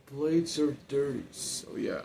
Blades are dirty, so yeah.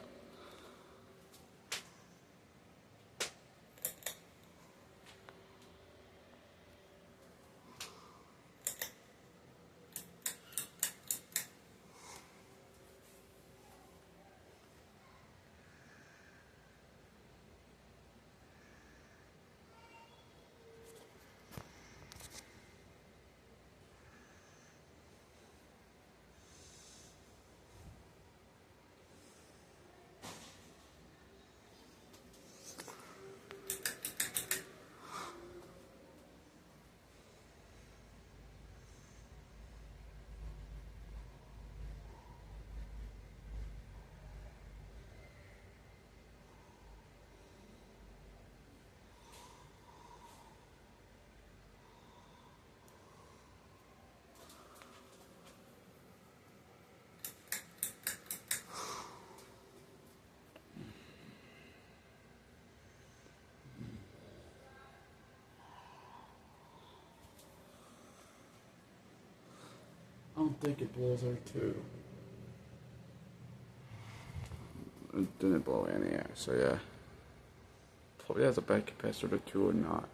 I don't think it blows air too. It didn't blow any air, so yeah. Probably has a bad capacitor too or not.